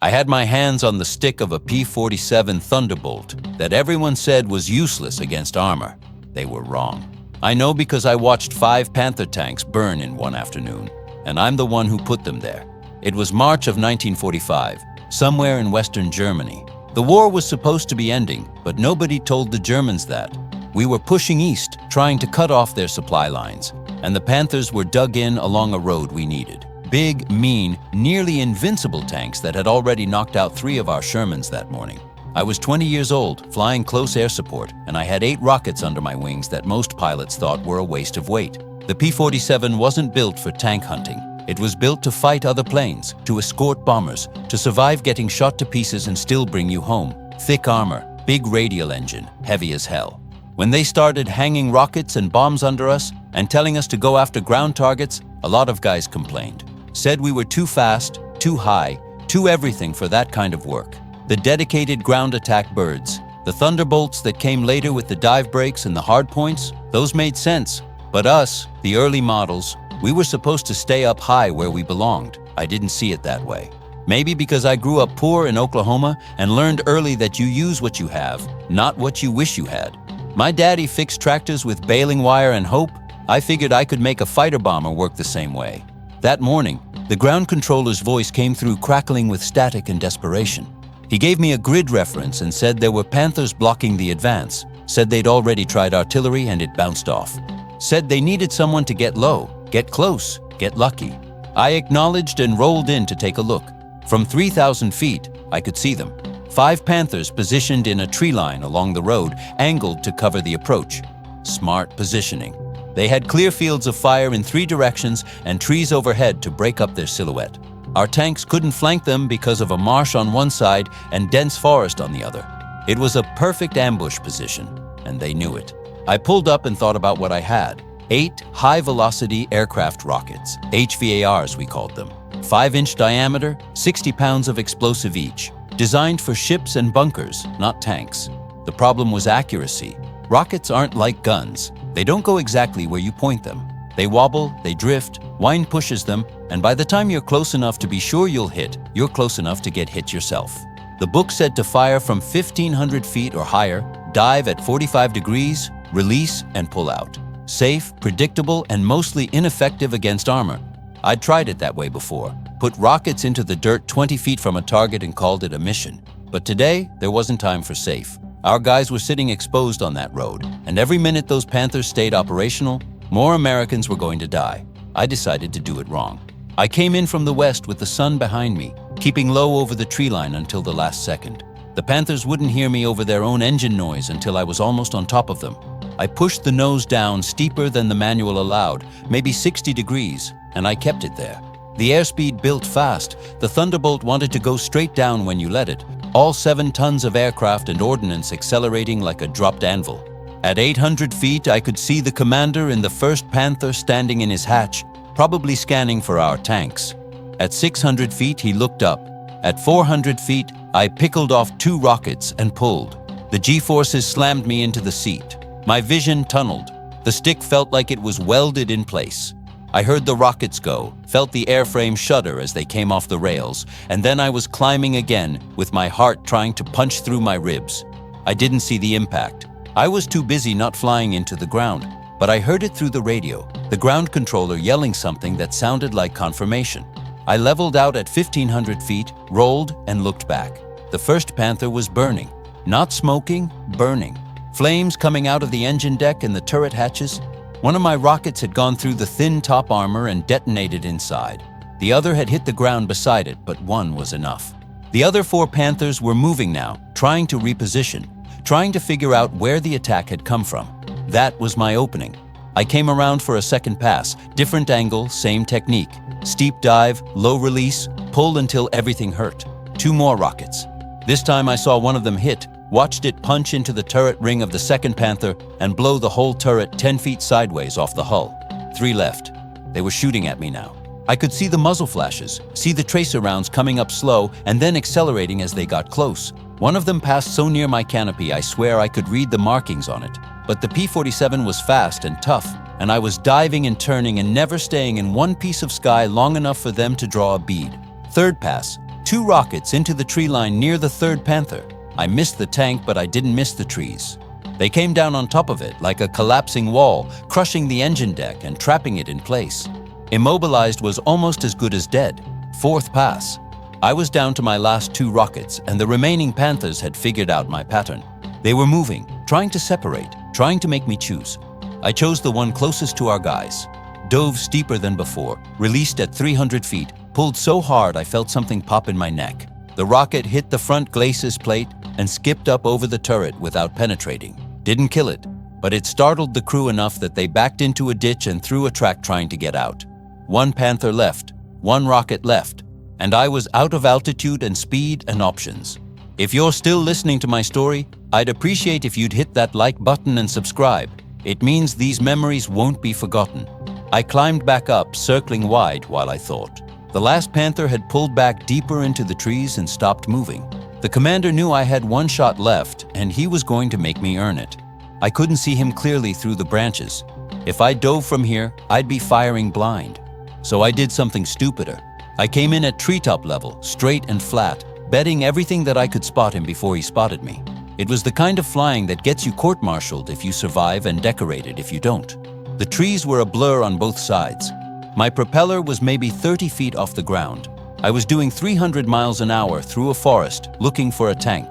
I had my hands on the stick of a P-47 Thunderbolt that everyone said was useless against armor. They were wrong. I know because I watched 5 Panther tanks burn in one afternoon, and I'm the one who put them there. It was March of 1945, somewhere in Western Germany. The war was supposed to be ending, but nobody told the Germans that. We were pushing east, trying to cut off their supply lines, and the Panthers were dug in along a road we needed. Big, mean, nearly invincible tanks that had already knocked out 3 of our Shermans that morning. I was 20 years old, flying close air support, and I had 8 rockets under my wings that most pilots thought were a waste of weight. The P-47 wasn't built for tank hunting. It was built to fight other planes, to escort bombers, to survive getting shot to pieces and still bring you home. Thick armor, big radial engine, heavy as hell. When they started hanging rockets and bombs under us and telling us to go after ground targets, a lot of guys complained. Said we were too fast, too high, too everything for that kind of work. The dedicated ground attack birds, the Thunderbolts that came later with the dive brakes and the hard points, those made sense. But us, the early models, we were supposed to stay up high where we belonged. I didn't see it that way. Maybe because I grew up poor in Oklahoma and learned early that you use what you have, not what you wish you had. My daddy fixed tractors with baling wire and hope. I figured I could make a fighter bomber work the same way. That morning, the ground controller's voice came through crackling with static and desperation. He gave me a grid reference and said there were Panthers blocking the advance, said they'd already tried artillery and it bounced off. Said they needed someone to get low, get close, get lucky. I acknowledged and rolled in to take a look. From 3,000 feet, I could see them. 5 Panthers positioned in a tree line along the road, angled to cover the approach. Smart positioning. They had clear fields of fire in 3 directions and trees overhead to break up their silhouette. Our tanks couldn't flank them because of a marsh on one side and dense forest on the other. It was a perfect ambush position, and they knew it. I pulled up and thought about what I had. 8 high-velocity aircraft rockets, HVARs we called them. 5-inch diameter, 60 pounds of explosive each. Designed for ships and bunkers, not tanks. The problem was accuracy. Rockets aren't like guns. They don't go exactly where you point them. They wobble, they drift, wind pushes them, and by the time you're close enough to be sure you'll hit, you're close enough to get hit yourself. The book said to fire from 1,500 feet or higher, dive at 45 degrees, release and pull out. Safe, predictable, and mostly ineffective against armor. I'd tried it that way before. Put rockets into the dirt 20 feet from a target and called it a mission. But today, there wasn't time for safe. Our guys were sitting exposed on that road, and every minute those Panthers stayed operational, more Americans were going to die. I decided to do it wrong. I came in from the west with the sun behind me, keeping low over the tree line until the last second. The Panthers wouldn't hear me over their own engine noise until I was almost on top of them. I pushed the nose down steeper than the manual allowed, maybe 60 degrees, and I kept it there. The airspeed built fast. The Thunderbolt wanted to go straight down when you let it, all 7 tons of aircraft and ordnance accelerating like a dropped anvil. At 800 feet, I could see the commander in the first Panther standing in his hatch, probably scanning for our tanks. At 600 feet, he looked up. At 400 feet, I pickled off 2 rockets and pulled. The G-forces slammed me into the seat. My vision tunneled. The stick felt like it was welded in place. I heard the rockets go, felt the airframe shudder as they came off the rails, and then I was climbing again, with my heart trying to punch through my ribs. I didn't see the impact. I was too busy not flying into the ground, but I heard it through the radio, the ground controller yelling something that sounded like confirmation. I leveled out at 1,500 feet, rolled, and looked back. The first Panther was burning. Not smoking, burning. Flames coming out of the engine deck and the turret hatches. One of my rockets had gone through the thin top armor and detonated inside. The other had hit the ground beside it, but one was enough. The other 4 Panthers were moving now, trying to reposition, trying to figure out where the attack had come from. That was my opening. I came around for a second pass, different angle, same technique. Steep dive, low release, pull until everything hurt. 2 more rockets. This time I saw one of them hit, watched it punch into the turret ring of the second Panther and blow the whole turret 10 feet sideways off the hull. 3 left. They were shooting at me now. I could see the muzzle flashes, see the tracer rounds coming up slow and then accelerating as they got close. One of them passed so near my canopy I swear I could read the markings on it. But the P-47 was fast and tough, and I was diving and turning and never staying in one piece of sky long enough for them to draw a bead. Third pass, 2 rockets into the tree line near the 3rd Panther. I missed the tank, but I didn't miss the trees. They came down on top of it like a collapsing wall, crushing the engine deck and trapping it in place. Immobilized was almost as good as dead. 4th pass. I was down to my last 2 rockets, and the remaining Panthers had figured out my pattern. They were moving, trying to separate, trying to make me choose. I chose the one closest to our guys. Dove steeper than before, released at 300 feet, pulled so hard I felt something pop in my neck. The rocket hit the front glacis plate and skipped up over the turret without penetrating. Didn't kill it, but it startled the crew enough that they backed into a ditch and threw a track trying to get out. 1 Panther left, 1 rocket left, and I was out of altitude and speed and options. If you're still listening to my story, I'd appreciate if you'd hit that like button and subscribe. It means these memories won't be forgotten. I climbed back up, circling wide while I thought. The last Panther had pulled back deeper into the trees and stopped moving. The commander knew I had 1 shot left, and he was going to make me earn it. I couldn't see him clearly through the branches. If I dove from here, I'd be firing blind. So I did something stupider. I came in at treetop level, straight and flat, betting everything that I could spot him before he spotted me. It was the kind of flying that gets you court-martialed if you survive and decorated if you don't. The trees were a blur on both sides. My propeller was maybe 30 feet off the ground. I was doing 300 miles an hour through a forest, looking for a tank.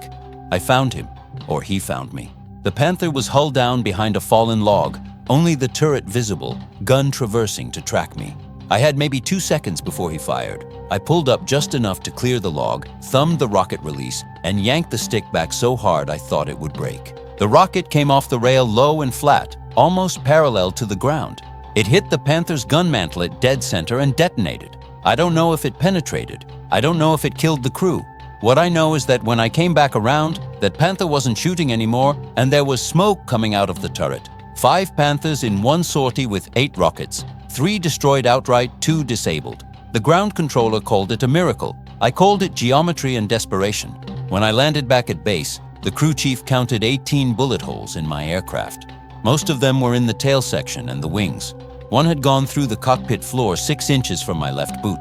I found him, or he found me. The Panther was hull down behind a fallen log, only the turret visible, gun traversing to track me. I had maybe 2 seconds before he fired. I pulled up just enough to clear the log, thumbed the rocket release, and yanked the stick back so hard I thought it would break. The rocket came off the rail low and flat, almost parallel to the ground. It hit the Panther's gun mantle at dead center and detonated. I don't know if it penetrated. I don't know if it killed the crew. What I know is that when I came back around, that Panther wasn't shooting anymore and there was smoke coming out of the turret. 5 Panthers in 1 sortie with 8 rockets. 3 destroyed outright, 2 disabled. The ground controller called it a miracle. I called it geometry and desperation. When I landed back at base, the crew chief counted 18 bullet holes in my aircraft. Most of them were in the tail section and the wings. One had gone through the cockpit floor 6 inches from my left boot.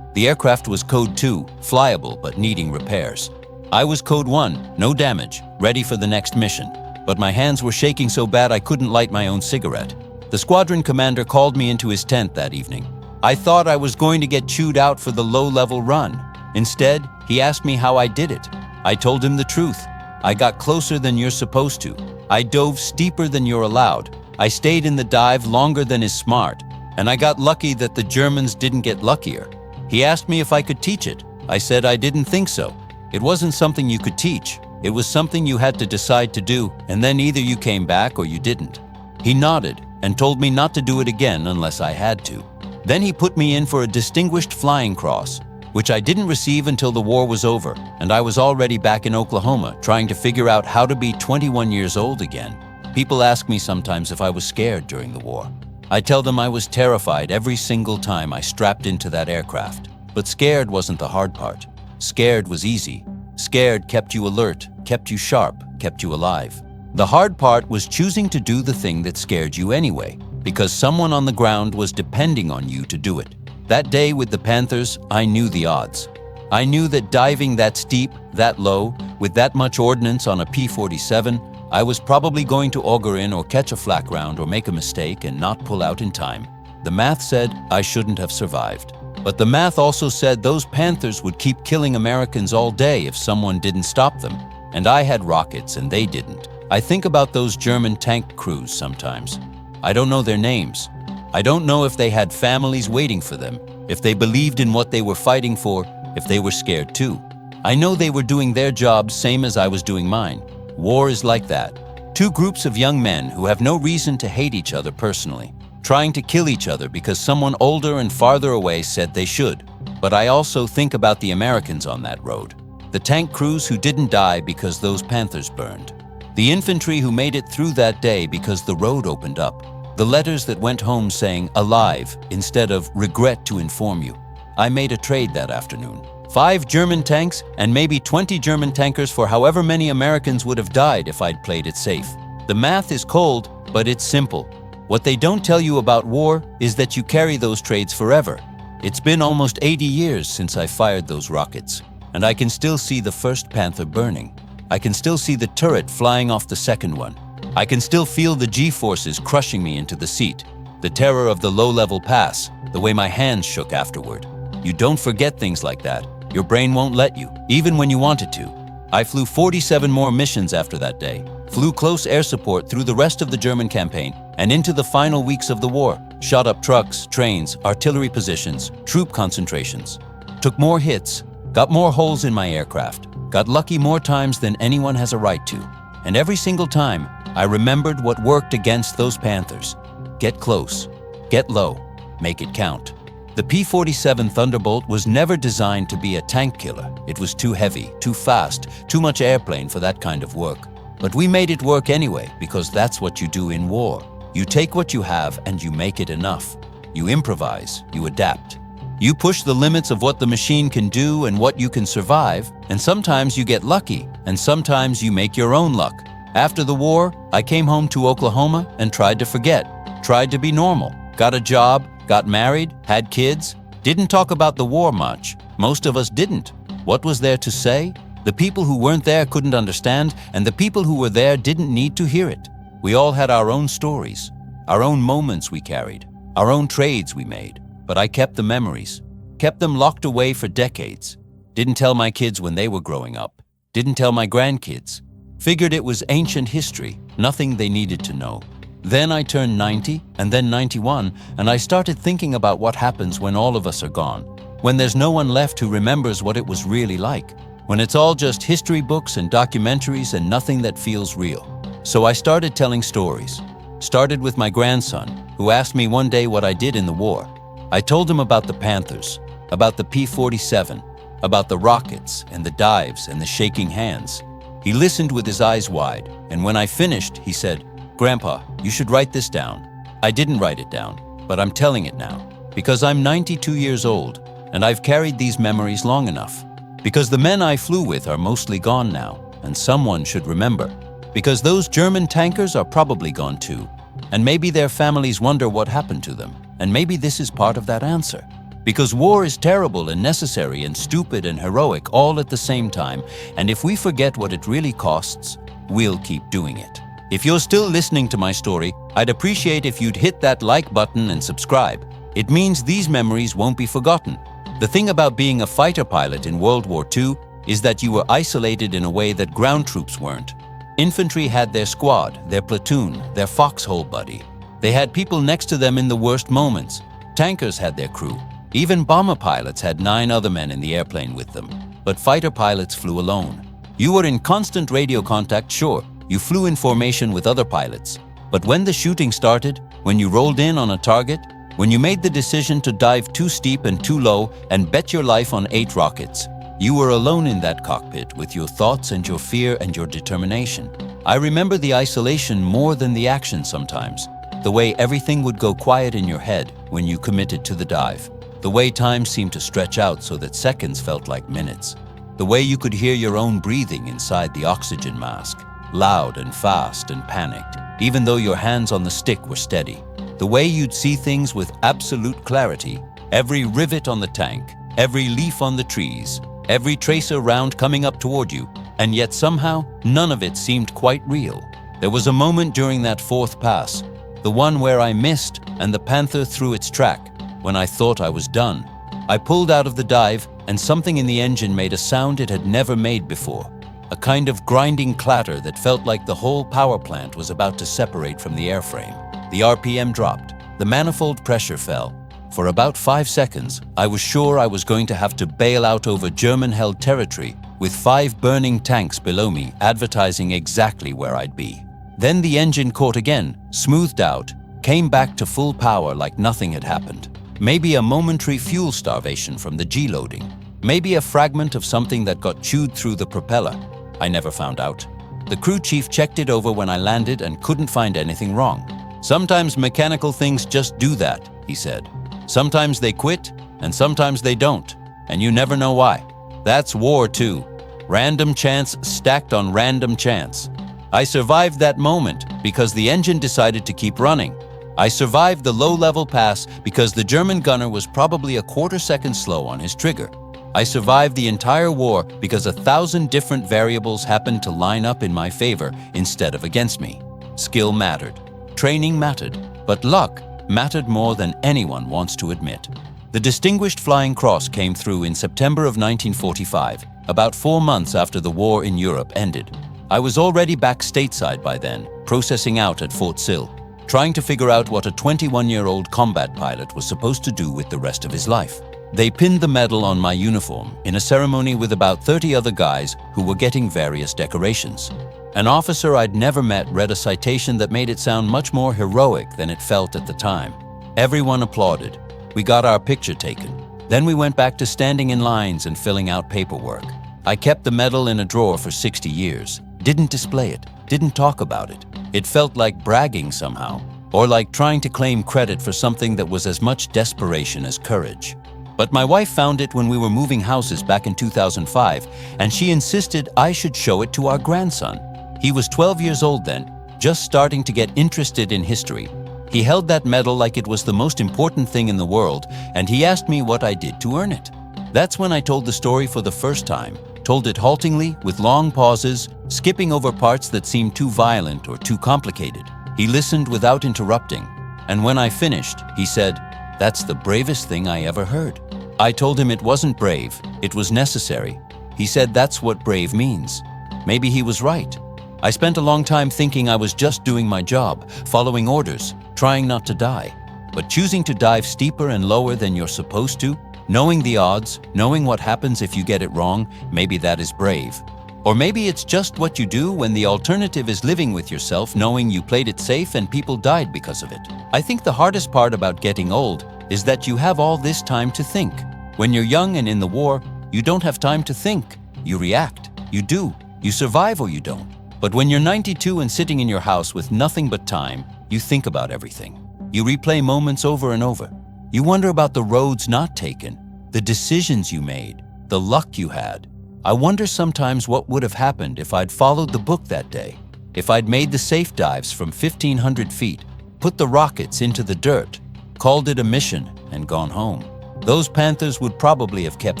The aircraft was Code 2, flyable but needing repairs. I was Code 1, no damage, ready for the next mission. But my hands were shaking so bad I couldn't light my own cigarette. The squadron commander called me into his tent that evening. I thought I was going to get chewed out for the low-level run. Instead, he asked me how I did it. I told him the truth. I got closer than you're supposed to. I dove steeper than you're allowed. I stayed in the dive longer than is smart. And I got lucky that the Germans didn't get luckier. He asked me if I could teach it. I said I didn't think so. It wasn't something you could teach. It was something you had to decide to do, and then either you came back or you didn't. He nodded and told me not to do it again unless I had to. Then he put me in for a Distinguished Flying Cross, which I didn't receive until the war was over, and I was already back in Oklahoma trying to figure out how to be 21 years old again. People ask me sometimes if I was scared during the war. I tell them I was terrified every single time I strapped into that aircraft. But scared wasn't the hard part. Scared was easy. Scared kept you alert, kept you sharp, kept you alive. The hard part was choosing to do the thing that scared you anyway, because someone on the ground was depending on you to do it. That day with the Panthers, I knew the odds. I knew that diving that steep, that low, with that much ordnance on a P-47, I was probably going to auger in or catch a flak round or make a mistake and not pull out in time. The math said I shouldn't have survived. But the math also said those Panthers would keep killing Americans all day if someone didn't stop them. And I had rockets and they didn't. I think about those German tank crews sometimes. I don't know their names. I don't know if they had families waiting for them, if they believed in what they were fighting for, if they were scared too. I know they were doing their jobs same as I was doing mine. War is like that. 2 groups of young men who have no reason to hate each other personally, trying to kill each other because someone older and farther away said they should. But I also think about the Americans on that road. The tank crews who didn't die because those Panthers burned. The infantry who made it through that day because the road opened up. The letters that went home saying alive instead of regret to inform you. I made a trade that afternoon. 5 German tanks and maybe 20 German tankers for however many Americans would have died if I'd played it safe. The math is cold, but it's simple. What they don't tell you about war is that you carry those trades forever. It's been almost 80 years since I fired those rockets. and I can still see the first Panther burning. I can still see the turret flying off the second one. I can still feel the G-forces crushing me into the seat. The terror of the low-level pass, the way my hands shook afterward. You don't forget things like that. Your brain won't let you, even when you wanted to. I flew 47 more missions after that day, flew close air support through the rest of the German campaign and into the final weeks of the war, shot up trucks, trains, artillery positions, troop concentrations, took more hits, got more holes in my aircraft, got lucky more times than anyone has a right to. And every single time, I remembered what worked against those Panthers. Get close, get low, make it count. The P-47 Thunderbolt was never designed to be a tank killer. It was too heavy, too fast, too much airplane for that kind of work. But we made it work anyway, because that's what you do in war. You take what you have and you make it enough. You improvise, you adapt. You push the limits of what the machine can do and what you can survive, and sometimes you get lucky, and sometimes you make your own luck. After the war, I came home to Oklahoma and tried to forget, tried to be normal, got a job, got married, had kids, didn't talk about the war much. Most of us didn't. What was there to say? The people who weren't there couldn't understand, and the people who were there didn't need to hear it. We all had our own stories, our own moments we carried, our own trades we made. But I kept the memories, kept them locked away for decades. Didn't tell my kids when they were growing up, didn't tell my grandkids. Figured it was ancient history, nothing they needed to know. Then I turned 90 and then 91, and I started thinking about what happens when all of us are gone, when there's no one left who remembers what it was really like, when it's all just history books and documentaries and nothing that feels real. So I started telling stories. Started with my grandson, who asked me one day what I did in the war. I told him about the Panthers, about the P-47, about the rockets and the dives and the shaking hands. He listened with his eyes wide, and when I finished, he said, "Grandpa, you should write this down." I didn't write it down, but I'm telling it now, because I'm 92 years old, and I've carried these memories long enough. Because the men I flew with are mostly gone now, and someone should remember. Because those German tankers are probably gone too, and maybe their families wonder what happened to them, and maybe this is part of that answer. Because war is terrible and necessary and stupid and heroic all at the same time, and if we forget what it really costs, we'll keep doing it. If you're still listening to my story, I'd appreciate if you'd hit that like button and subscribe. It means these memories won't be forgotten. The thing about being a fighter pilot in World War II is that you were isolated in a way that ground troops weren't. Infantry had their squad, their platoon, their foxhole buddy. They had people next to them in the worst moments. Tankers had their crew. Even bomber pilots had 9 other men in the airplane with them. But fighter pilots flew alone. You were in constant radio contact, sure. You flew in formation with other pilots. But when the shooting started, when you rolled in on a target, when you made the decision to dive too steep and too low and bet your life on 8 rockets, you were alone in that cockpit with your thoughts and your fear and your determination. I remember the isolation more than the action sometimes. The way everything would go quiet in your head when you committed to the dive. The way time seemed to stretch out so that seconds felt like minutes. The way you could hear your own breathing inside the oxygen mask. Loud and fast and panicked, even though your hands on the stick were steady. The way you'd see things with absolute clarity, every rivet on the tank, every leaf on the trees, every tracer round coming up toward you, and yet somehow none of it seemed quite real. There was a moment during that 4th pass, the one where I missed and the Panther threw its track, when I thought I was done. I pulled out of the dive and something in the engine made a sound it had never made before. A kind of grinding clatter that felt like the whole power plant was about to separate from the airframe. The RPM dropped. The manifold pressure fell. For about 5 seconds, I was sure I was going to have to bail out over German-held territory with 5 burning tanks below me advertising exactly where I'd be. Then the engine caught again, smoothed out, came back to full power like nothing had happened. Maybe a momentary fuel starvation from the G-loading. Maybe a fragment of something that got chewed through the propeller. I never found out. The crew chief checked it over when I landed and couldn't find anything wrong. Sometimes mechanical things just do that, he said. Sometimes they quit, and sometimes they don't, and you never know why. That's war too. Random chance stacked on random chance. I survived that moment because the engine decided to keep running. I survived the low-level pass because the German gunner was probably a quarter second slow on his trigger. I survived the entire war because 1,000 different variables happened to line up in my favor instead of against me. Skill mattered. Training mattered. But luck mattered more than anyone wants to admit. The Distinguished Flying Cross came through in September of 1945, about 4 months after the war in Europe ended. I was already back stateside by then, processing out at Fort Sill, trying to figure out what a 21-year-old combat pilot was supposed to do with the rest of his life. They pinned the medal on my uniform in a ceremony with about 30 other guys who were getting various decorations. An officer I'd never met read a citation that made it sound much more heroic than it felt at the time. Everyone applauded. We got our picture taken. Then we went back to standing in lines and filling out paperwork. I kept the medal in a drawer for 60 years. Didn't display it, didn't talk about it. It felt like bragging somehow, or like trying to claim credit for something that was as much desperation as courage. But my wife found it when we were moving houses back in 2005, and she insisted I should show it to our grandson. He was 12 years old then, just starting to get interested in history. He held that medal like it was the most important thing in the world, and he asked me what I did to earn it. That's when I told the story for the first time, told it haltingly, with long pauses, skipping over parts that seemed too violent or too complicated. He listened without interrupting, and when I finished, he said, "That's the bravest thing I ever heard." I told him it wasn't brave, it was necessary. He said that's what brave means. Maybe he was right. I spent a long time thinking I was just doing my job, following orders, trying not to die. But choosing to dive steeper and lower than you're supposed to, knowing the odds, knowing what happens if you get it wrong, maybe that is brave. Or maybe it's just what you do when the alternative is living with yourself knowing you played it safe and people died because of it. I think the hardest part about getting old is that you have all this time to think. When you're young and in the war, you don't have time to think. You react. You do. You survive or you don't. But when you're 92 and sitting in your house with nothing but time, you think about everything. You replay moments over and over. You wonder about the roads not taken, the decisions you made, the luck you had. I wonder sometimes what would have happened if I'd followed the book that day, if I'd made the safe dives from 1,500 feet, put the rockets into the dirt, called it a mission, and gone home. Those Panthers would probably have kept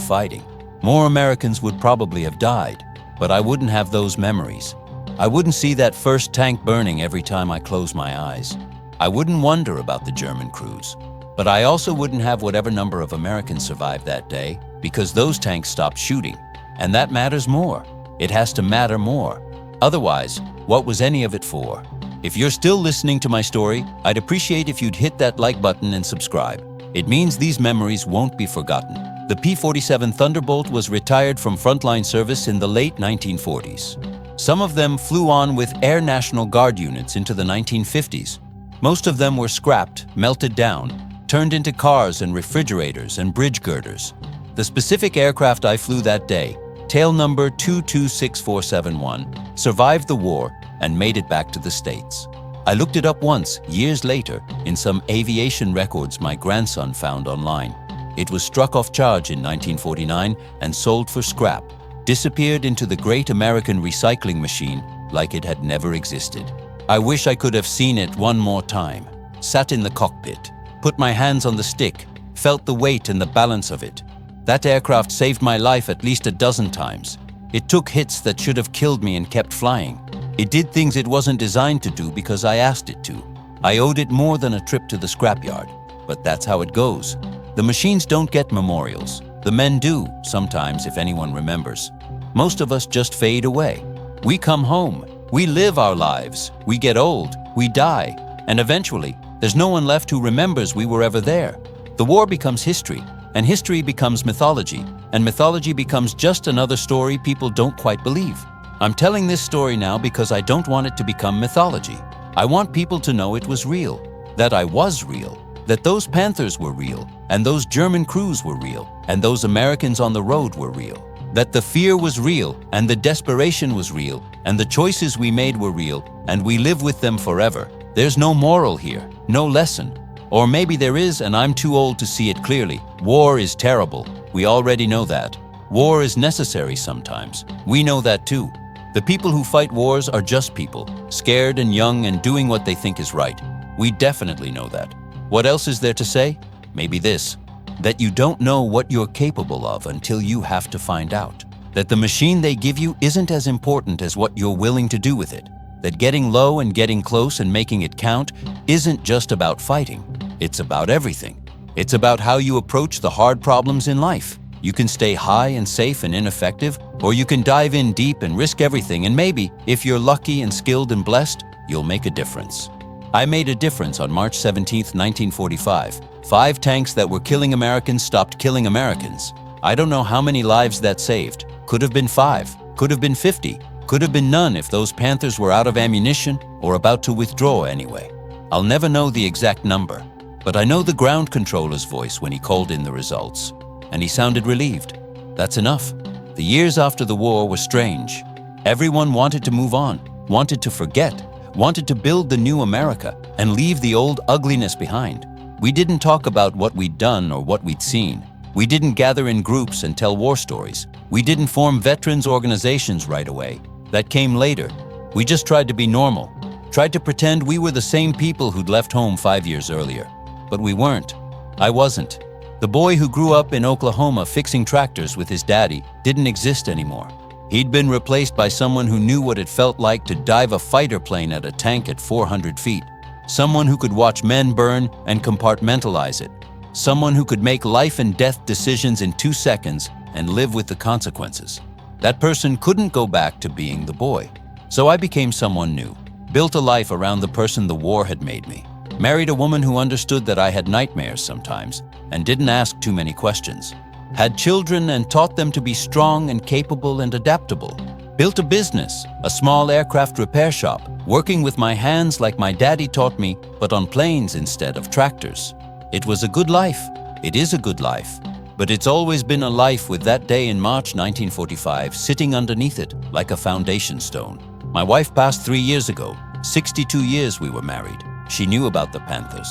fighting. More Americans would probably have died, but I wouldn't have those memories. I wouldn't see that first tank burning every time I close my eyes. I wouldn't wonder about the German crews. But I also wouldn't have whatever number of Americans survived that day, because those tanks stopped shooting. And that matters more. It has to matter more. Otherwise, what was any of it for? If you're still listening to my story, I'd appreciate if you'd hit that like button and subscribe. It means these memories won't be forgotten. The P-47 Thunderbolt was retired from frontline service in the late 1940s. Some of them flew on with Air National Guard units into the 1950s. Most of them were scrapped, melted down, turned into cars and refrigerators and bridge girders. The specific aircraft I flew that day, tail number 226471, survived the war and made it back to the States. I looked it up once, years later, in some aviation records my grandson found online. It was struck off charge in 1949 and sold for scrap, disappeared into the great American recycling machine like it had never existed. I wish I could have seen it one more time, sat in the cockpit, put my hands on the stick, felt the weight and the balance of it. That aircraft saved my life at least a dozen times. It took hits that should have killed me and kept flying. It did things it wasn't designed to do because I asked it to. I owed it more than a trip to the scrapyard, but that's how it goes. The machines don't get memorials. The men do, sometimes, if anyone remembers. Most of us just fade away. We come home. We live our lives. We get old. We die. And eventually, there's no one left who remembers we were ever there. The war becomes history, and history becomes mythology, and mythology becomes just another story people don't quite believe. I'm telling this story now because I don't want it to become mythology. I want people to know it was real, that I was real, that those Panthers were real, and those German crews were real, and those Americans on the road were real. That the fear was real, and the desperation was real, and the choices we made were real, and we live with them forever. There's no moral here, no lesson. Or maybe there is, and I'm too old to see it clearly. War is terrible. We already know that. War is necessary sometimes. We know that too. The people who fight wars are just people, scared and young and doing what they think is right. We definitely know that. What else is there to say? Maybe this. that you don't know what you're capable of until you have to find out, that the machine they give you isn't as important as what you're willing to do with it, that getting low and getting close and making it count isn't just about fighting, it's about everything. It's about how you approach the hard problems in life. You can stay high and safe and ineffective, or you can dive in deep and risk everything, and maybe, if you're lucky and skilled and blessed, you'll make a difference. I made a difference on March 17, 1945. 5 tanks that were killing Americans stopped killing Americans. I don't know how many lives that saved. Could have been 5, could have been 50, could have been none if those Panthers were out of ammunition or about to withdraw anyway. I'll never know the exact number, but I know the ground controller's voice when he called in the results, and he sounded relieved. That's enough. The years after the war were strange. Everyone wanted to move on, wanted to forget, wanted to build the new America and leave the old ugliness behind. We didn't talk about what we'd done or what we'd seen. We didn't gather in groups and tell war stories. We didn't form veterans organizations right away. That came later. We just tried to be normal, tried to pretend we were the same people who'd left home 5 years earlier. But we weren't. I wasn't. The boy who grew up in Oklahoma fixing tractors with his daddy didn't exist anymore. He'd been replaced by someone who knew what it felt like to dive a fighter plane at a tank at 400 feet. Someone who could watch men burn and compartmentalize it. Someone who could make life and death decisions in 2 seconds and live with the consequences. That person couldn't go back to being the boy. So I became someone new, built a life around the person the war had made me, married a woman who understood that I had nightmares sometimes and didn't ask too many questions, had children and taught them to be strong and capable and adaptable, built a business, a small aircraft repair shop, working with my hands like my daddy taught me, but on planes instead of tractors. It was a good life. It is a good life. But it's always been a life with that day in March 1945 sitting underneath it like a foundation stone. My wife passed 3 years ago. 62 years we were married. She knew about the Panthers.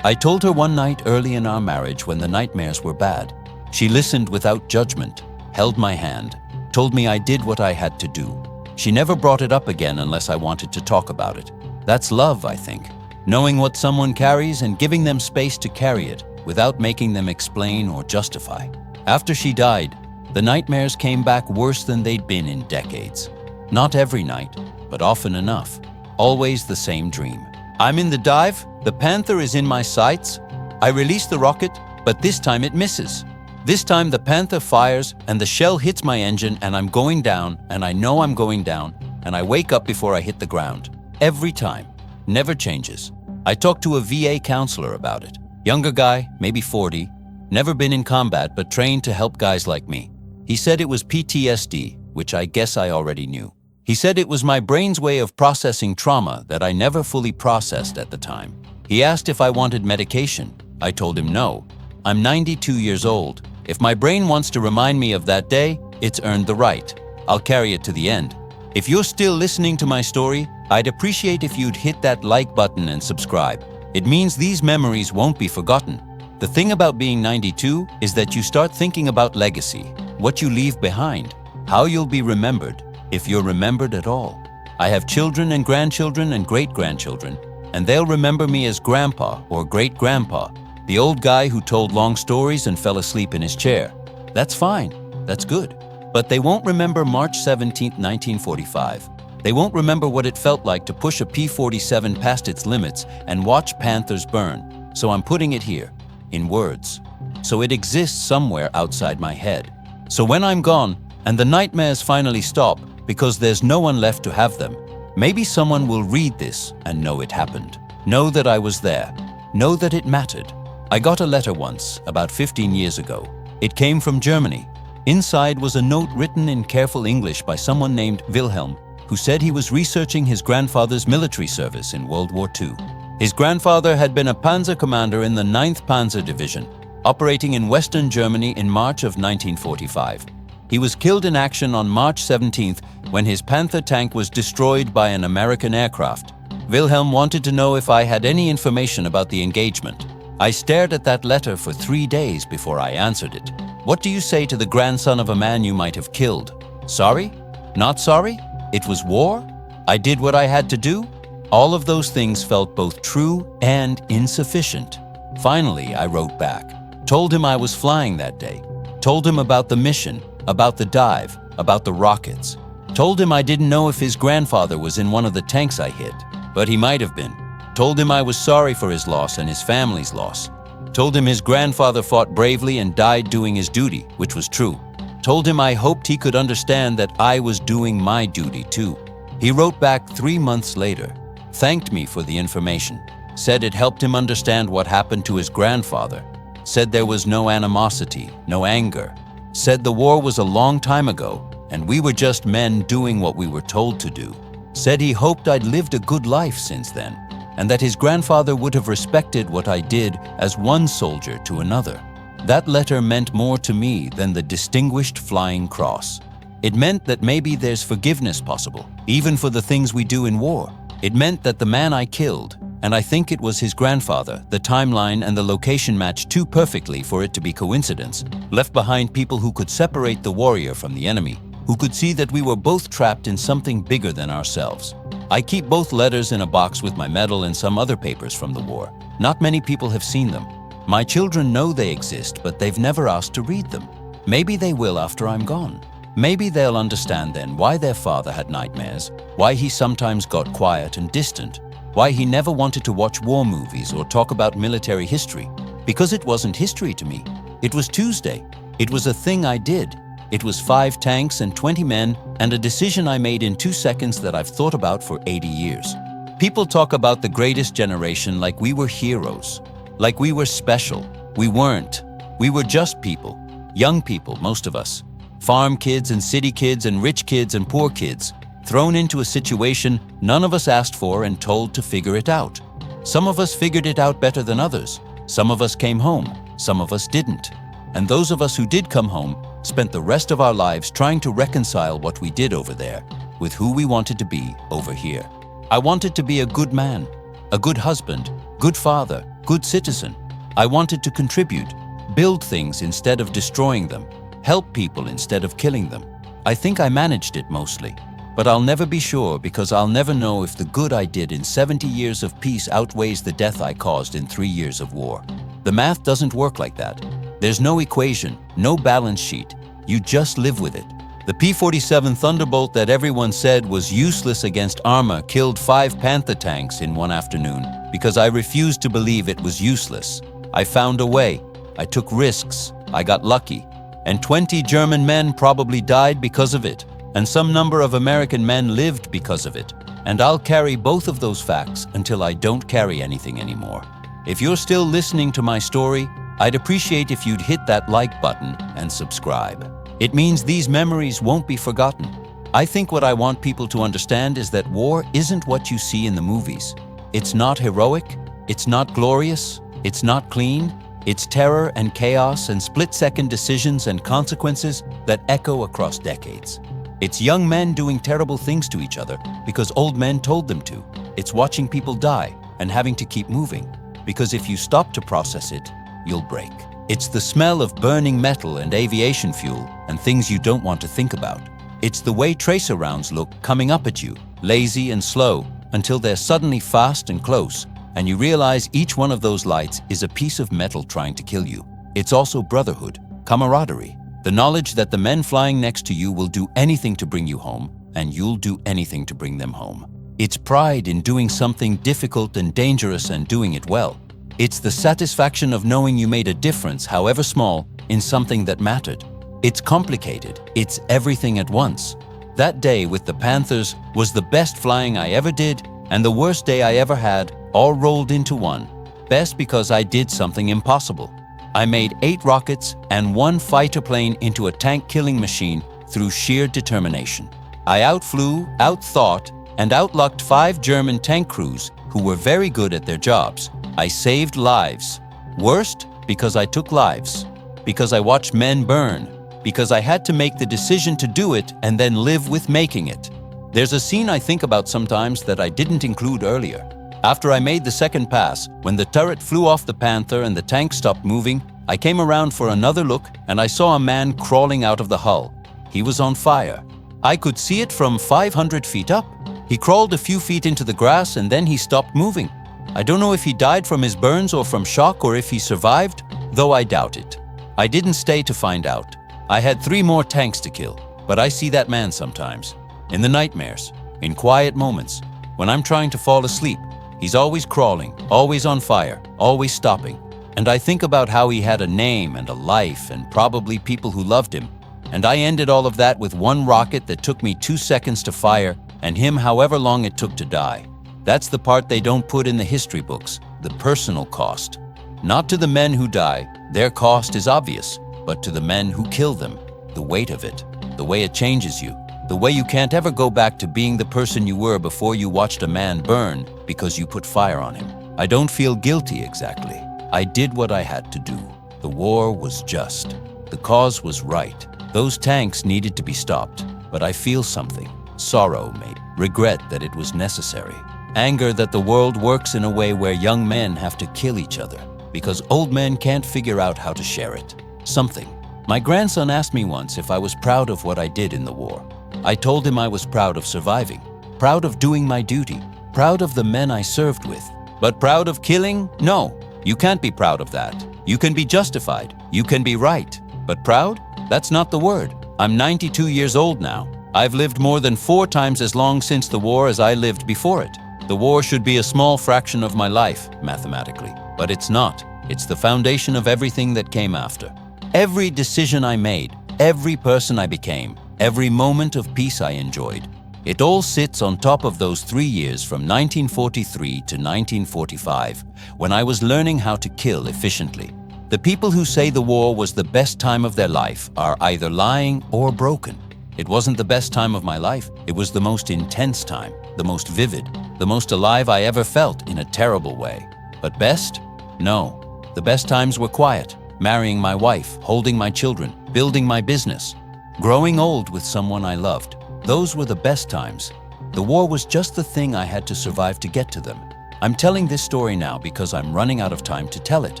I told her one night early in our marriage when the nightmares were bad. She listened without judgment, held my hand, told me I did what I had to do. She never brought it up again unless I wanted to talk about it. That's love, I think. Knowing what someone carries and giving them space to carry it without making them explain or justify. After she died, the nightmares came back worse than they'd been in decades. Not every night, but often enough. Always the same dream. I'm in the dive, the Panther is in my sights. I release the rocket, but this time it misses. This time the Panther fires and the shell hits my engine and I'm going down and I know I'm going down and I wake up before I hit the ground. Every time. Never changes. I talked to a VA counselor about it. Younger guy, maybe 40, never been in combat but trained to help guys like me. He said it was PTSD, which I guess I already knew. He said it was my brain's way of processing trauma that I never fully processed at the time. He asked if I wanted medication. I told him no. I'm 92 years old. If my brain wants to remind me of that day, it's earned the right. I'll carry it to the end. If you're still listening to my story, I'd appreciate if you'd hit that like button and subscribe. It means these memories won't be forgotten. The thing about being 92 is that you start thinking about legacy, what you leave behind, how you'll be remembered, if you're remembered at all. I have children and grandchildren and great-grandchildren, and they'll remember me as Grandpa or Great-Grandpa, the old guy who told long stories and fell asleep in his chair. That's fine. That's good. But they won't remember March 17, 1945. They won't remember what it felt like to push a P-47 past its limits and watch Panthers burn. So I'm putting it here, in words. So it exists somewhere outside my head. So when I'm gone, and the nightmares finally stop, because there's no one left to have them, maybe someone will read this and know it happened. Know that I was there. Know that it mattered. I got a letter once, about 15 years ago. It came from Germany. Inside was a note written in careful English by someone named Wilhelm, who said he was researching his grandfather's military service in World War II. His grandfather had been a Panzer commander in the 9th Panzer Division, operating in Western Germany in March of 1945. He was killed in action on March 17th when his Panther tank was destroyed by an American aircraft. Wilhelm wanted to know if I had any information about the engagement. I stared at that letter for 3 days before I answered it. What do you say to the grandson of a man you might have killed? Sorry? Not sorry? It was war? I did what I had to do? All of those things felt both true and insufficient. Finally, I wrote back. Told him I was flying that day. Told him about the mission, about the dive, about the rockets. Told him I didn't know if his grandfather was in one of the tanks I hit, but he might have been. Told him I was sorry for his loss and his family's loss. Told him his grandfather fought bravely and died doing his duty, which was true. Told him I hoped he could understand that I was doing my duty too. He wrote back 3 months later, thanked me for the information, said it helped him understand what happened to his grandfather, said there was no animosity, no anger, said the war was a long time ago and we were just men doing what we were told to do, said he hoped I'd lived a good life since then, and that his grandfather would have respected what I did as one soldier to another. That letter meant more to me than the Distinguished Flying Cross. It meant that maybe there's forgiveness possible, even for the things we do in war. It meant that the man I killed, and I think it was his grandfather, the timeline and the location matched too perfectly for it to be coincidence, left behind people who could separate the warrior from the enemy, who could see that we were both trapped in something bigger than ourselves. I keep both letters in a box with my medal and some other papers from the war. Not many people have seen them. My children know they exist, but they've never asked to read them. Maybe they will after I'm gone. Maybe they'll understand then why their father had nightmares, why he sometimes got quiet and distant, why he never wanted to watch war movies or talk about military history. Because it wasn't history to me. It was Tuesday. It was a thing I did. It was 5 tanks and 20 men and a decision I made in 2 seconds that I've thought about for 80 years. People talk about the greatest generation like we were heroes, like we were special. We weren't. We were just people, young people, most of us. Farm kids and city kids and rich kids and poor kids, thrown into a situation none of us asked for and told to figure it out. Some of us figured it out better than others. Some of us came home, some of us didn't. And those of us who did come home spent the rest of our lives trying to reconcile what we did over there with who we wanted to be over here. I wanted to be a good man, a good husband, good father, good citizen. I wanted to contribute, build things instead of destroying them, help people instead of killing them. I think I managed it mostly, but I'll never be sure because I'll never know if the good I did in 70 years of peace outweighs the death I caused in 3 years of war. The math doesn't work like that. There's no equation, no balance sheet. You just live with it. The P-47 Thunderbolt that everyone said was useless against armor killed 5 Panther tanks in one afternoon because I refused to believe it was useless. I found a way. I took risks. I got lucky. And 20 German men probably died because of it. And some number of American men lived because of it. And I'll carry both of those facts until I don't carry anything anymore. If you're still listening to my story, I'd appreciate if you'd hit that like button and subscribe. It means these memories won't be forgotten. I think what I want people to understand is that war isn't what you see in the movies. It's not heroic, it's not glorious, it's not clean. It's terror and chaos and split-second decisions and consequences that echo across decades. It's young men doing terrible things to each other because old men told them to. It's watching people die and having to keep moving, because if you stop to process it, you'll break. It's the smell of burning metal and aviation fuel and things you don't want to think about. It's the way tracer rounds look coming up at you, lazy and slow, until they're suddenly fast and close, and you realize each one of those lights is a piece of metal trying to kill you. It's also brotherhood, camaraderie, the knowledge that the men flying next to you will do anything to bring you home, and you'll do anything to bring them home. It's pride in doing something difficult and dangerous and doing it well. It's the satisfaction of knowing you made a difference, however small, in something that mattered. It's complicated. It's everything at once. That day with the Panthers was the best flying I ever did and the worst day I ever had, all rolled into one. Best because I did something impossible. I made 8 rockets and 1 fighter plane into a tank-killing machine through sheer determination. I outflew, outthought, and outlucked 5 German tank crews who were very good at their jobs. I saved lives. Worst, because I took lives. Because I watched men burn. Because I had to make the decision to do it and then live with making it. There's a scene I think about sometimes that I didn't include earlier. After I made the second pass, when the turret flew off the Panther and the tank stopped moving, I came around for another look and I saw a man crawling out of the hull. He was on fire. I could see it from 500 feet up. He crawled a few feet into the grass and then he stopped moving. I don't know if he died from his burns or from shock or if he survived, though I doubt it. I didn't stay to find out. I had 3 more tanks to kill, but I see that man sometimes. In the nightmares, in quiet moments, when I'm trying to fall asleep, he's always crawling, always on fire, always stopping. And I think about how he had a name and a life and probably people who loved him. And I ended all of that with 1 rocket that took me 2 seconds to fire and him however long it took to die. That's the part they don't put in the history books, the personal cost. Not to the men who die, their cost is obvious, but to the men who kill them, the weight of it, the way it changes you, the way you can't ever go back to being the person you were before you watched a man burn because you put fire on him. I don't feel guilty exactly. I did what I had to do. The war was just. The cause was right. Those tanks needed to be stopped, but I feel something. Sorrow, maybe. Regret that it was necessary. Anger that the world works in a way where young men have to kill each other because old men can't figure out how to share it. Something. My grandson asked me once if I was proud of what I did in the war. I told him I was proud of surviving, proud of doing my duty, proud of the men I served with. But proud of killing? No, you can't be proud of that. You can be justified, you can be right. But proud? That's not the word. I'm 92 years old now. I've lived more than 4 times as long since the war as I lived before it. The war should be a small fraction of my life, mathematically. But it's not. It's the foundation of everything that came after. Every decision I made, every person I became, every moment of peace I enjoyed, it all sits on top of those 3 years from 1943 to 1945, when I was learning how to kill efficiently. The people who say the war was the best time of their life are either lying or broken. It wasn't the best time of my life. It was the most intense time, the most vivid, the most alive I ever felt in a terrible way. But best? No. The best times were quiet, marrying my wife, holding my children, building my business, growing old with someone I loved. Those were the best times. The war was just the thing I had to survive to get to them. I'm telling this story now because I'm running out of time to tell it.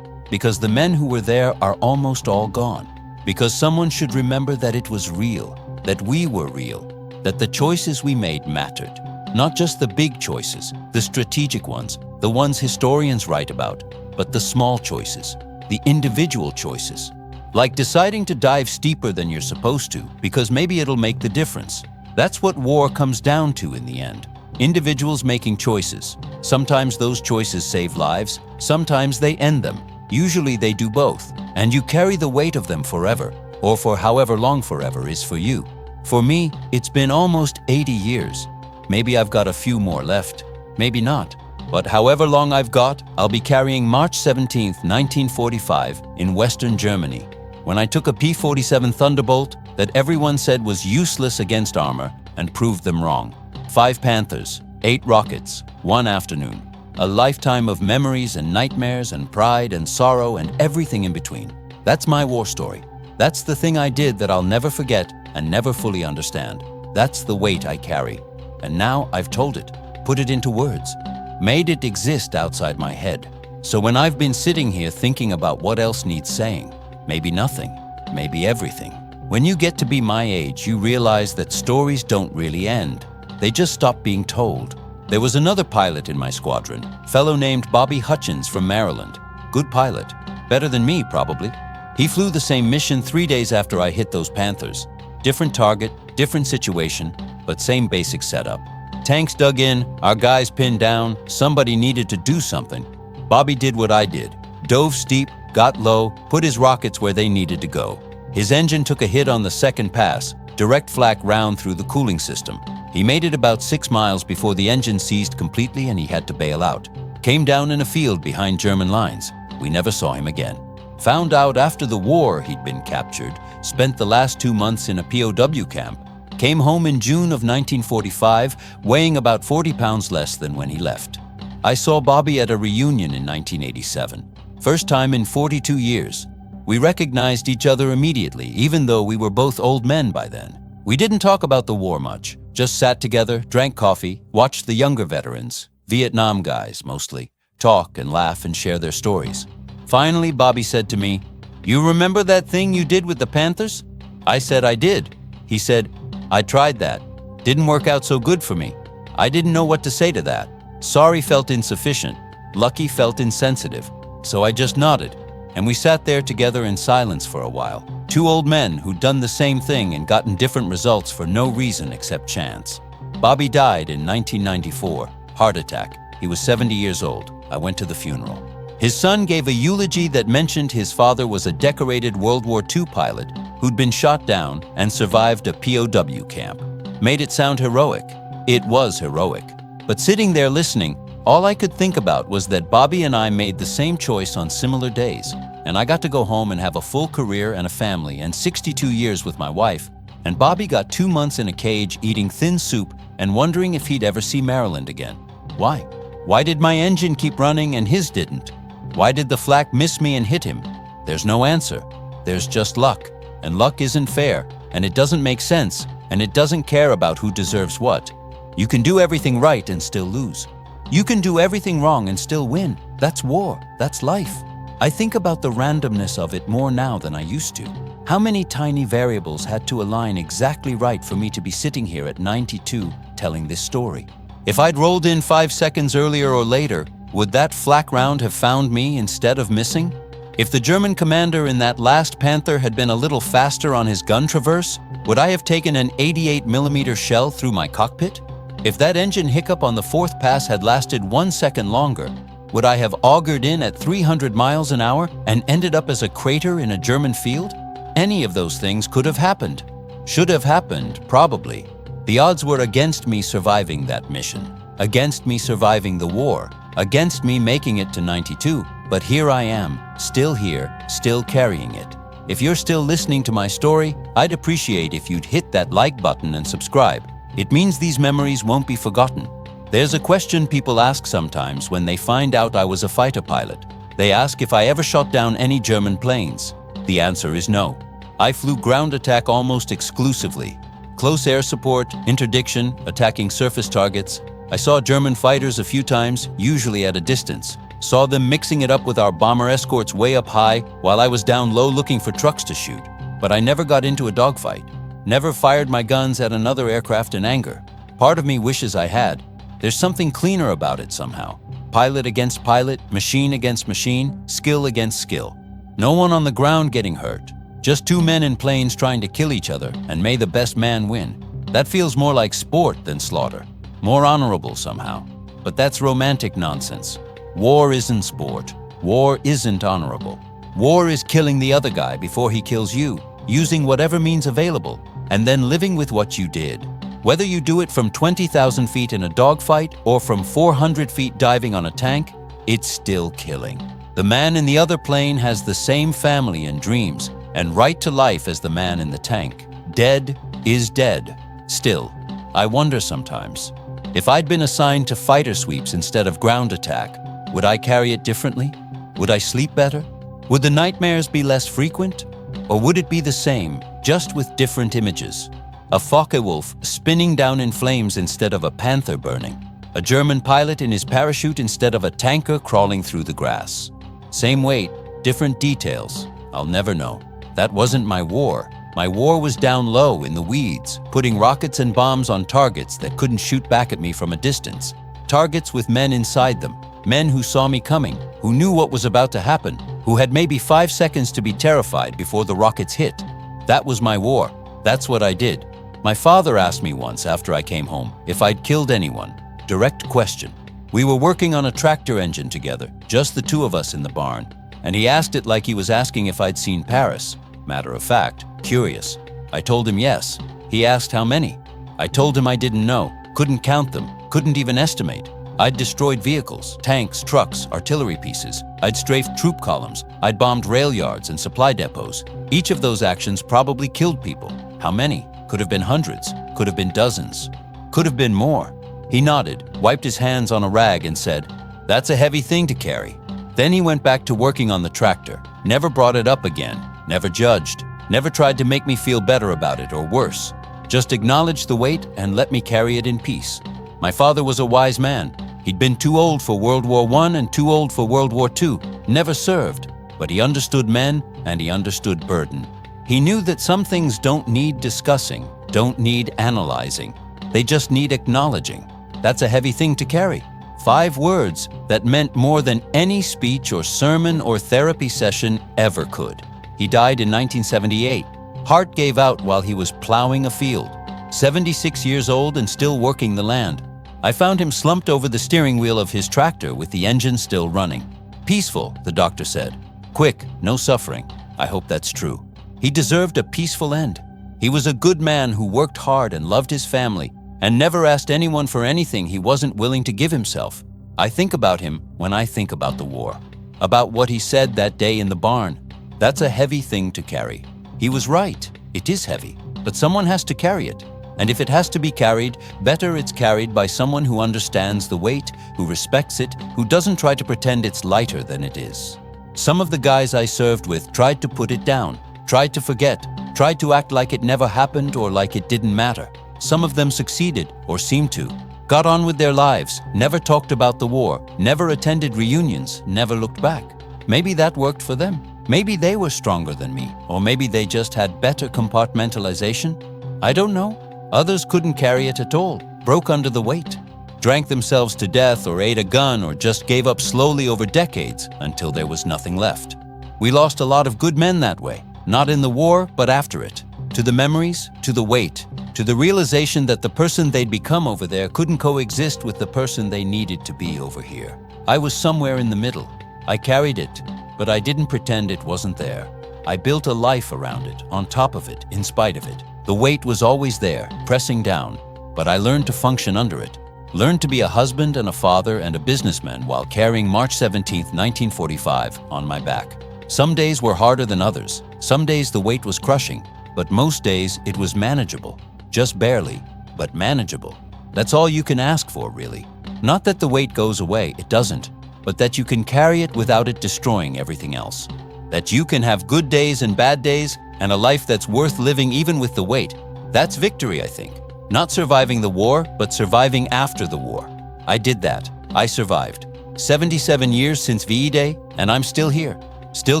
Because the men who were there are almost all gone. Because someone should remember that it was real, that we were real, that the choices we made mattered. Not just the big choices, the strategic ones, the ones historians write about, but the small choices, the individual choices. Like deciding to dive steeper than you're supposed to because maybe it'll make the difference. That's what war comes down to in the end. Individuals making choices. Sometimes those choices save lives, sometimes they end them. Usually they do both, and you carry the weight of them forever, or for however long forever is for you. For me, it's been almost 80 years. Maybe I've got a few more left, maybe not. But however long I've got, I'll be carrying March 17, 1945 in Western Germany, when I took a P-47 Thunderbolt that everyone said was useless against armor and proved them wrong. 5 Panthers, 8 rockets, 1 afternoon. A lifetime of memories and nightmares and pride and sorrow and everything in between. That's my war story. That's the thing I did that I'll never forget and never fully understand. That's the weight I carry. And now I've told it, put it into words, made it exist outside my head. So when I've been sitting here thinking about what else needs saying, maybe nothing, maybe everything. When you get to be my age, you realize that stories don't really end. They just stop being told. There was another pilot in my squadron, fellow named Bobby Hutchins from Maryland. Good pilot, better than me probably. He flew the same mission 3 days after I hit those Panthers. Different target, different situation, but same basic setup. Tanks dug in, our guys pinned down, somebody needed to do something. Bobby did what I did. Dove steep, got low, put his rockets where they needed to go. His engine took a hit on the second pass, direct flak round through the cooling system. He made it about 6 miles before the engine seized completely and he had to bail out. Came down in a field behind German lines. We never saw him again. Found out after the war he'd been captured, spent the last 2 months in a POW camp. Came home in June of 1945, weighing about 40 pounds less than when he left. I saw Bobby at a reunion in 1987. First time in 42 years. We recognized each other immediately, even though we were both old men by then. We didn't talk about the war much, just sat together, drank coffee, watched the younger veterans, Vietnam guys mostly, talk and laugh and share their stories. Finally, Bobby said to me, "You remember that thing you did with the Panthers?" I said I did. He said, "I tried that. Didn't work out so good for me." I didn't know what to say to that. Sorry felt insufficient. Lucky felt insensitive. So I just nodded. and we sat there together in silence for a while. Two old men who'd done the same thing and gotten different results for no reason except chance. Bobby died in 1994, heart attack. He was 70 years old. I went to the funeral. His son gave a eulogy that mentioned his father was a decorated World War II pilot who'd been shot down and survived a POW camp. Made it sound heroic. It was heroic. But sitting there listening, all I could think about was that Bobby and I made the same choice on similar days, and I got to go home and have a full career and a family and 62 years with my wife, and Bobby got 2 months in a cage eating thin soup and wondering if he'd ever see Maryland again. Why? Why did my engine keep running and his didn't? Why did the flak miss me and hit him? There's no answer. There's just luck. And luck isn't fair, and it doesn't make sense, and it doesn't care about who deserves what. You can do everything right and still lose. You can do everything wrong and still win. That's war. That's life. I think about the randomness of it more now than I used to. How many tiny variables had to align exactly right for me to be sitting here at 92 telling this story? If I'd rolled in 5 seconds earlier or later, would that flak round have found me instead of missing? If the German commander in that last Panther had been a little faster on his gun traverse, would I have taken an 88mm shell through my cockpit? If that engine hiccup on the 4th pass had lasted 1 second longer, would I have augured in at 300 miles an hour and ended up as a crater in a German field? Any of those things could have happened. Should have happened, probably. The odds were against me surviving that mission, against me surviving the war, against me making it to 92, but here I am, still here, still carrying it. If you're still listening to my story, I'd appreciate if you'd hit that like button and subscribe. It means these memories won't be forgotten. There's a question people ask sometimes when they find out I was a fighter pilot. They ask if I ever shot down any German planes. The answer is no. I flew ground attack almost exclusively. Close air support, interdiction, attacking surface targets. I saw German fighters a few times, usually at a distance. Saw them mixing it up with our bomber escorts way up high while I was down low looking for trucks to shoot. But I never got into a dogfight. Never fired my guns at another aircraft in anger. Part of me wishes I had. There's something cleaner about it somehow. Pilot against pilot, machine against machine, skill against skill. No one on the ground getting hurt. Just 2 men in planes trying to kill each other, and may the best man win. That feels more like sport than slaughter. More honorable somehow. But that's romantic nonsense. War isn't sport. War isn't honorable. War is killing the other guy before he kills you, using whatever means available, and then living with what you did. Whether you do it from 20,000 feet in a dogfight or from 400 feet diving on a tank, it's still killing. The man in the other plane has the same family and dreams and right to life as the man in the tank. Dead is dead. Still, I wonder sometimes, if I'd been assigned to fighter sweeps instead of ground attack, would I carry it differently? Would I sleep better? Would the nightmares be less frequent? Or would it be the same, just with different images? A Focke-Wulf spinning down in flames instead of a Panther burning. A German pilot in his parachute instead of a tanker crawling through the grass. Same weight, different details. I'll never know. That wasn't my war. My war was down low in the weeds, putting rockets and bombs on targets that couldn't shoot back at me from a distance. Targets with men inside them. Men who saw me coming, who knew what was about to happen, who had maybe 5 seconds to be terrified before the rockets hit. That was my war. That's what I did. My father asked me once after I came home if I'd killed anyone. Direct question. We were working on a tractor engine together, just the 2 of us in the barn, and he asked it like he was asking if I'd seen Paris. Matter of fact, curious. I told him yes. He asked how many. I told him I didn't know, couldn't count them, couldn't even estimate. I'd destroyed vehicles, tanks, trucks, artillery pieces. I'd strafed troop columns. I'd bombed rail yards and supply depots. Each of those actions probably killed people. How many? Could have been hundreds, could have been dozens, could have been more. He nodded, wiped his hands on a rag and said, "That's a heavy thing to carry." Then he went back to working on the tractor, never brought it up again, never judged, never tried to make me feel better about it or worse. Just acknowledged the weight and let me carry it in peace. My father was a wise man. He'd been too old for World War I and too old for World War II, never served, but he understood men and he understood burden. He knew that some things don't need discussing, don't need analyzing. They just need acknowledging. That's a heavy thing to carry. 5 words that meant more than any speech or sermon or therapy session ever could. He died in 1978. Heart gave out while he was plowing a field. 76 years old and still working the land. I found him slumped over the steering wheel of his tractor with the engine still running. Peaceful, the doctor said. Quick, no suffering. I hope that's true. He deserved a peaceful end. He was a good man who worked hard and loved his family and never asked anyone for anything he wasn't willing to give himself. I think about him when I think about the war, about what he said that day in the barn. That's a heavy thing to carry. He was right. It is heavy, but someone has to carry it. And if it has to be carried, better it's carried by someone who understands the weight, who respects it, who doesn't try to pretend it's lighter than it is. Some of the guys I served with tried to put it down, tried to forget, tried to act like it never happened or like it didn't matter. Some of them succeeded, or seemed to, got on with their lives, never talked about the war, never attended reunions, never looked back. Maybe that worked for them. Maybe they were stronger than me, or maybe they just had better compartmentalization. I don't know. Others couldn't carry it at all, broke under the weight, drank themselves to death or ate a gun or just gave up slowly over decades until there was nothing left. We lost a lot of good men that way, not in the war, but after it. To the memories, to the weight, to the realization that the person they'd become over there couldn't coexist with the person they needed to be over here. I was somewhere in the middle. I carried it, but I didn't pretend it wasn't there. I built a life around it, on top of it, in spite of it. The weight was always there, pressing down, but I learned to function under it. Learned to be a husband and a father and a businessman while carrying March 17, 1945 on my back. Some days were harder than others. Some days the weight was crushing, but most days it was manageable. Just barely, but manageable. That's all you can ask for, really. Not that the weight goes away, it doesn't, but that you can carry it without it destroying everything else. That you can have good days and bad days and a life that's worth living even with the weight. That's victory, I think. Not surviving the war, but surviving after the war. I did that. I survived. 77 years since VE Day, and I'm still here. Still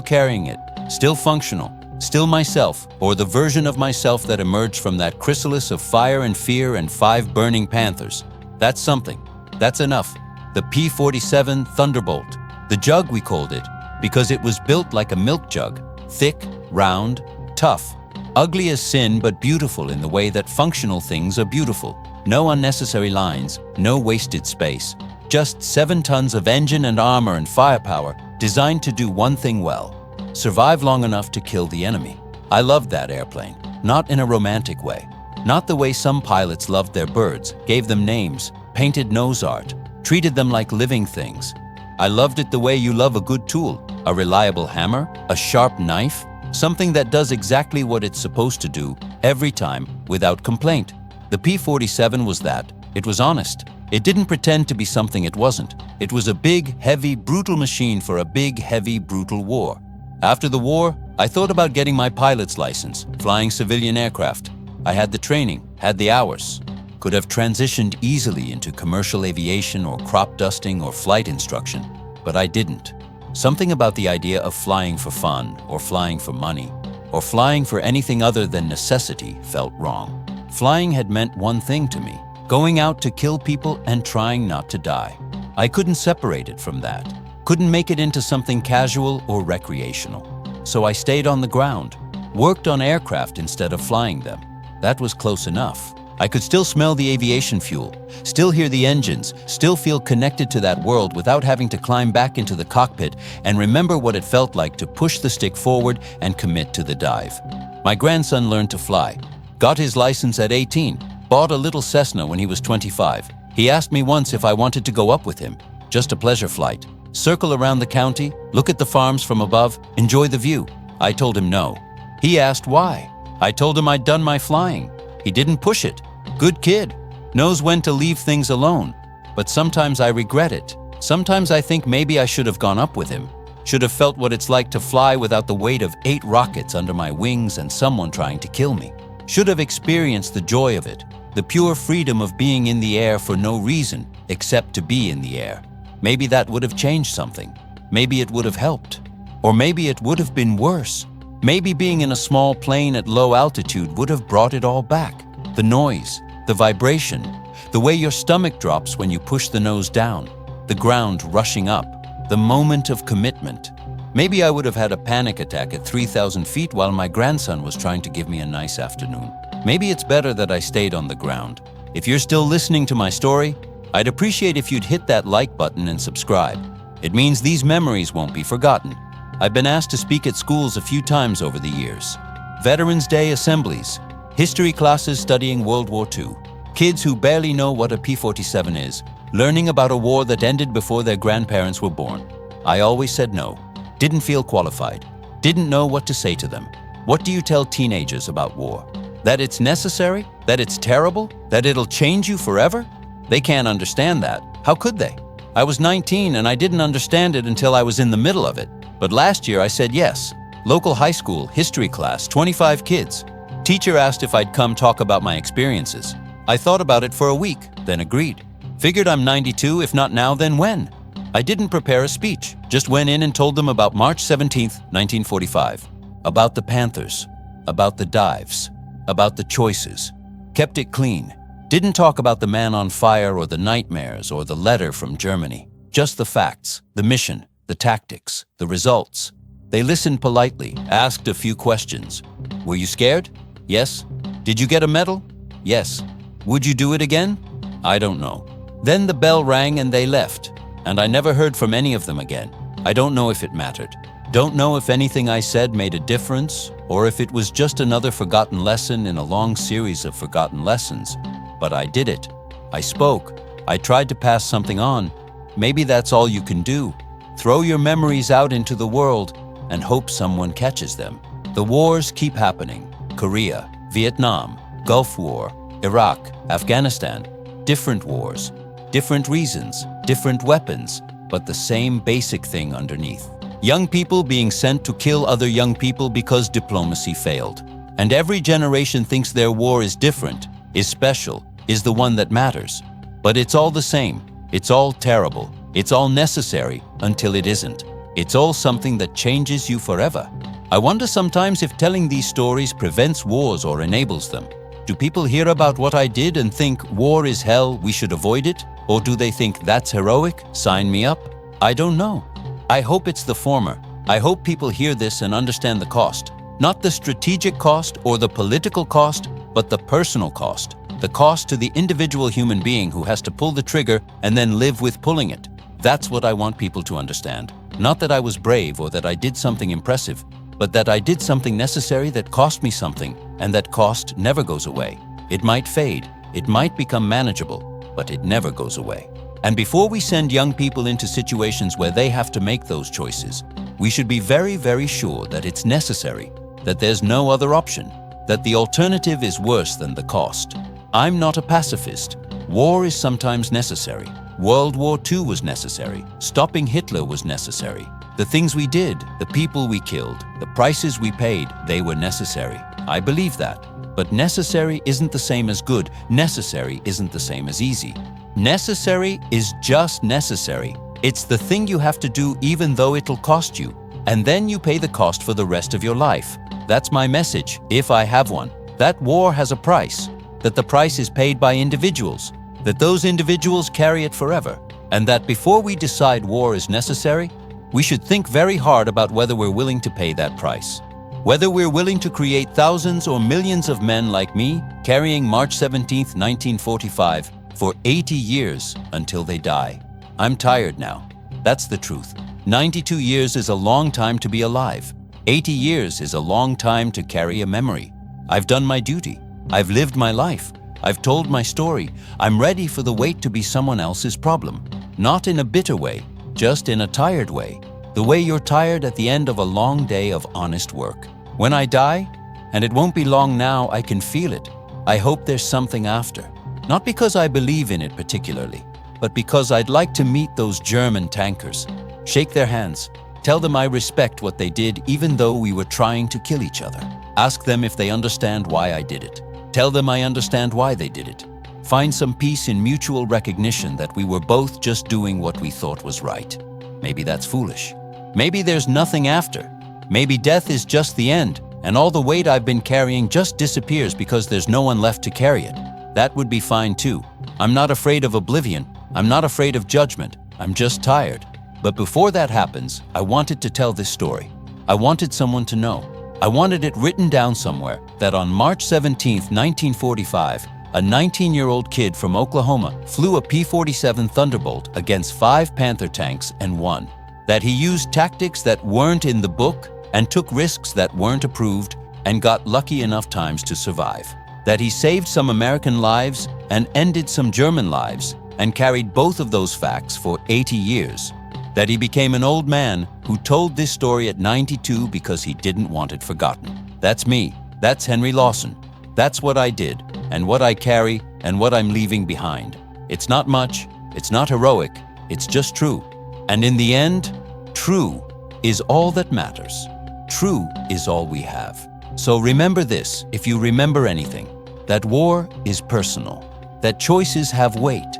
carrying it. Still functional. Still myself, or the version of myself that emerged from that chrysalis of fire and fear and 5 burning Panthers. That's something. That's enough. The P-47 Thunderbolt. The jug, we called it, because it was built like a milk jug. Thick, round, tough. Ugly as sin, but beautiful in the way that functional things are beautiful. No unnecessary lines, no wasted space. Just 7 tons of engine and armor and firepower designed to do one thing well. Survive long enough to kill the enemy. I loved that airplane, not in a romantic way. Not the way some pilots loved their birds, gave them names, painted nose art, treated them like living things. I loved it the way you love a good tool, a reliable hammer, a sharp knife, something that does exactly what it's supposed to do every time without complaint. The P-47 was that. It was honest. It didn't pretend to be something it wasn't. It was a big, heavy, brutal machine for a big, heavy, brutal war. After the war, I thought about getting my pilot's license, flying civilian aircraft. I had the training, had the hours, could have transitioned easily into commercial aviation or crop dusting or flight instruction, but I didn't. Something about the idea of flying for fun or flying for money or flying for anything other than necessity felt wrong. Flying had meant one thing to me, going out to kill people and trying not to die. I couldn't separate it from that. Couldn't make it into something casual or recreational. So I stayed on the ground, worked on aircraft instead of flying them. That was close enough. I could still smell the aviation fuel, still hear the engines, still feel connected to that world without having to climb back into the cockpit and remember what it felt like to push the stick forward and commit to the dive. My grandson learned to fly, got his license at 18, bought a little Cessna when he was 25. He asked me once if I wanted to go up with him, just a pleasure flight. Circle around the county, look at the farms from above, enjoy the view. I told him no. He asked why. I told him I'd done my flying. He didn't push it. Good kid. Knows when to leave things alone. But sometimes I regret it. Sometimes I think maybe I should have gone up with him. Should have felt what it's like to fly without the weight of 8 rockets under my wings and someone trying to kill me. Should have experienced the joy of it. The pure freedom of being in the air for no reason except to be in the air. Maybe that would have changed something. Maybe it would have helped. Or maybe it would have been worse. Maybe being in a small plane at low altitude would have brought it all back. The noise, the vibration, the way your stomach drops when you push the nose down. the ground rushing up, the moment of commitment. Maybe I would have had a panic attack at 3,000 feet while my grandson was trying to give me a nice afternoon. Maybe it's better that I stayed on the ground. If you're still listening to my story, I'd appreciate if you'd hit that like button and subscribe. It means these memories won't be forgotten. I've been asked to speak at schools a few times over the years. Veterans Day assemblies, history classes studying World War II, kids who barely know what a P-47 is, learning about a war that ended before their grandparents were born. I always said no, didn't feel qualified, didn't know what to say to them. What do you tell teenagers about war? That it's necessary? That it's terrible? That it'll change you forever? They can't understand that. How could they? I was 19 and I didn't understand it until I was in the middle of it. But last year I said yes. Local high school, history class, 25 kids. Teacher asked if I'd come talk about my experiences. I thought about it for a week, then agreed. Figured I'm 92, if not now, then when? I didn't prepare a speech, just went in and told them about March 17th, 1945. About the Panthers, about the dives, about the choices. Kept it clean. Didn't talk about the man on fire or the nightmares or the letter from Germany. Just the facts, the mission, the tactics, the results. They listened politely, asked a few questions. Were you scared? Yes. Did you get a medal? Yes. Would you do it again? I don't know. Then the bell rang and they left, and I never heard from any of them again. I don't know if it mattered. Don't know if anything I said made a difference, or if it was just another forgotten lesson in a long series of forgotten lessons. But I did it. I spoke. I tried to pass something on. Maybe that's all you can do. Throw your memories out into the world and hope someone catches them. The wars keep happening. Korea, Vietnam, Gulf War, Iraq, Afghanistan. Different wars, different reasons, different weapons, but the same basic thing underneath. Young people being sent to kill other young people because diplomacy failed. And every generation thinks their war is different, is special, is the one that matters. But it's all the same. It's all terrible. It's all necessary until it isn't. It's all something that changes you forever. I wonder sometimes if telling these stories prevents wars or enables them. Do people hear about what I did and think war is hell, we should avoid it? Or do they think that's heroic, sign me up? I don't know. I hope it's the former. I hope people hear this and understand the cost. Not the strategic cost or the political cost, but the personal cost. The cost to the individual human being who has to pull the trigger and then live with pulling it. That's what I want people to understand. Not that I was brave or that I did something impressive, but that I did something necessary that cost me something, and that cost never goes away. It might fade, it might become manageable, but it never goes away. And before we send young people into situations where they have to make those choices, we should be very, very sure that it's necessary, that there's no other option, that the alternative is worse than the cost. I'm not a pacifist. War is sometimes necessary. World War II was necessary. Stopping Hitler was necessary. The things we did, the people we killed, the prices we paid, they were necessary. I believe that. But necessary isn't the same as good. Necessary isn't the same as easy. Necessary is just necessary. It's the thing you have to do even though it'll cost you. And then you pay the cost for the rest of your life. That's my message, if I have one. That war has a price. That the price is paid by individuals. That those individuals carry it forever. And that before we decide war is necessary, we should think very hard about whether we're willing to pay that price. Whether we're willing to create thousands or millions of men like me carrying March 17th, 1945 for 80 years until they die. I'm tired now. That's the truth. 92 years is a long time to be alive. 80 years is a long time to carry a memory. I've done my duty. I've lived my life. I've told my story. I'm ready for the weight to be someone else's problem. Not in a bitter way, just in a tired way. The way you're tired at the end of a long day of honest work. When I die, and it won't be long now, I can feel it. I hope there's something after. Not because I believe in it particularly, but because I'd like to meet those German tankers. Shake their hands. Tell them I respect what they did even though we were trying to kill each other. Ask them if they understand why I did it. Tell them I understand why they did it. Find some peace in mutual recognition that we were both just doing what we thought was right. Maybe that's foolish. Maybe there's nothing after. Maybe death is just the end, and all the weight I've been carrying just disappears because there's no one left to carry it. That would be fine too. I'm not afraid of oblivion. I'm not afraid of judgment. I'm just tired. But before that happens, I wanted to tell this story. I wanted someone to know. I wanted it written down somewhere that on March 17, 1945, a 19-year-old kid from Oklahoma flew a P-47 Thunderbolt against 5 Panther tanks and won. That he used tactics that weren't in the book and took risks that weren't approved and got lucky enough times to survive. That he saved some American lives and ended some German lives and carried both of those facts for 80 years. That he became an old man who told this story at 92 because he didn't want it forgotten. That's me. That's Henry Lawson. That's what I did, and what I carry, and what I'm leaving behind. It's not much, it's not heroic, it's just true. And in the end, true is all that matters. True is all we have. So remember this, if you remember anything, that war is personal, that choices have weight,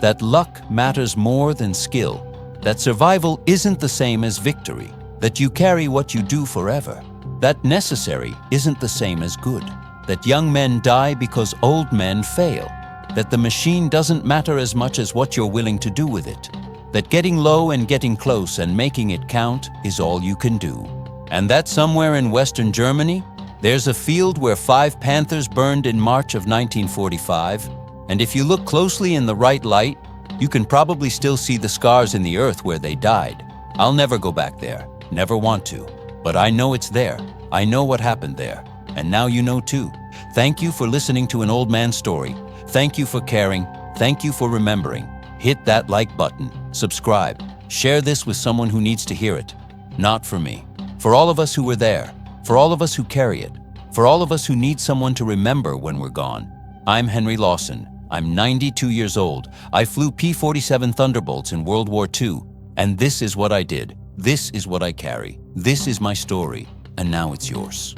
that luck matters more than skill, that survival isn't the same as victory, that you carry what you do forever, that necessary isn't the same as good, that young men die because old men fail, that the machine doesn't matter as much as what you're willing to do with it, that getting low and getting close and making it count is all you can do. And that somewhere in Western Germany, there's a field where 5 Panthers burned in March of 1945, and if you look closely in the right light, you can probably still see the scars in the earth where they died. I'll never go back there, never want to, but I know it's there. I know what happened there, and now you know too. Thank you for listening to an old man's story. Thank you for caring. Thank you for remembering. Hit that like button, subscribe, share this with someone who needs to hear it. Not for me, for all of us who were there, for all of us who carry it, for all of us who need someone to remember when we're gone. I'm Henry Lawson. I'm 92 years old. I flew P-47 Thunderbolts in World War II, and this is what I did. This is what I carry. This is my story, and now it's yours.